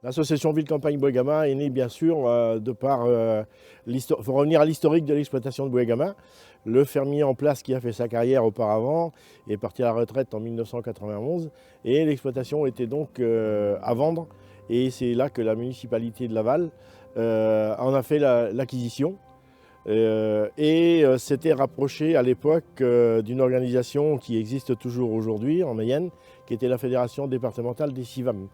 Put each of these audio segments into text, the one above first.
L'association Ville-Campagne-Bois-Gamma est née bien sûr de par l'histoire. Il faut revenir à l'historique de l'exploitation de Bois-Gamma. Le fermier en place qui a fait sa carrière auparavant est parti à la retraite en 1991 et l'exploitation était donc à vendre. Et c'est là que la municipalité de Laval en a fait l'acquisition. S'était rapproché à l'époque d'une organisation qui existe toujours aujourd'hui en Mayenne, qui était la Fédération départementale des CIVAM,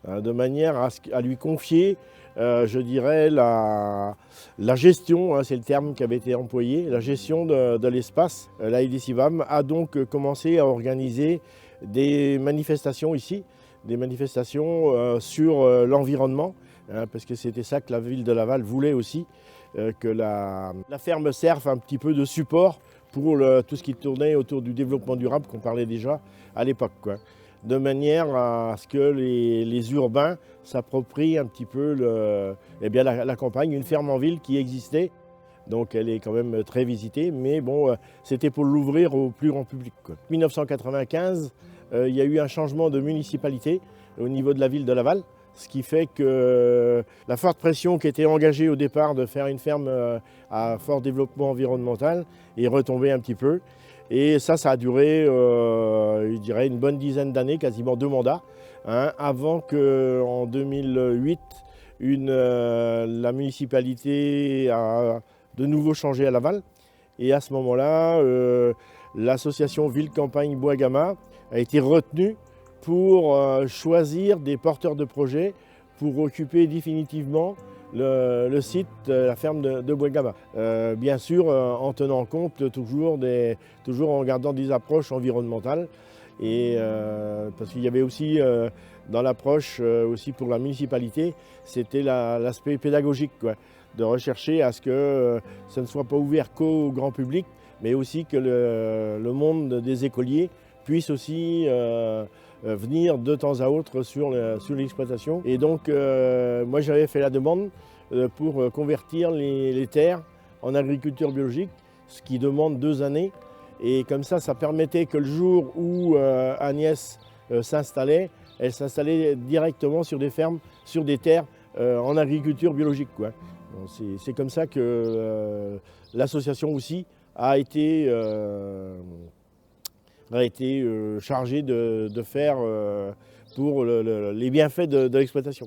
de manière à lui confier, je dirais, la gestion, c'est le terme qui avait été employé, la gestion de l'espace. L'AID-CIVAM a donc commencé à organiser des manifestations ici, des manifestations sur l'environnement, parce que c'était ça que la ville de Laval voulait aussi, que la ferme serve un petit peu de support pour tout ce qui tournait autour du développement durable qu'on parlait déjà à l'époque, de manière à ce que les urbains s'approprient un petit peu la campagne, une ferme en ville qui existait. Donc elle est quand même très visitée, mais bon, c'était pour l'ouvrir au plus grand public. En 1995, il y a eu un changement de municipalité au niveau de la ville de Laval, ce qui fait que la forte pression qui était engagée au départ de faire une ferme à fort développement environnemental est retombée un petit peu. Et ça a duré, je dirais, une bonne dizaine d'années, quasiment 2 mandats, avant qu'en 2008, la municipalité a de nouveau changé à Laval. Et à ce moment-là, l'association Ville-Campagne-Bois-Gamma a été retenue pour choisir des porteurs de projets pour occuper définitivement le site, la ferme de Bois-Gamma. Bien sûr, en tenant compte toujours en gardant des approches environnementales. Et parce qu'il y avait aussi dans l'approche aussi pour la municipalité, c'était l'aspect pédagogique, de rechercher à ce que ça ne soit pas ouvert qu'au grand public, mais aussi que le monde des écoliers puisse aussi venir de temps à autre sur l'exploitation. Et donc moi j'avais fait la demande pour convertir les terres en agriculture biologique, ce qui demande 2 années. Et comme ça permettait que le jour où Agnès s'installait, elle s'installait directement sur des fermes, sur des terres en agriculture biologique, Bon, c'est comme ça que l'association aussi a été chargée de faire pour les bienfaits de l'exploitation,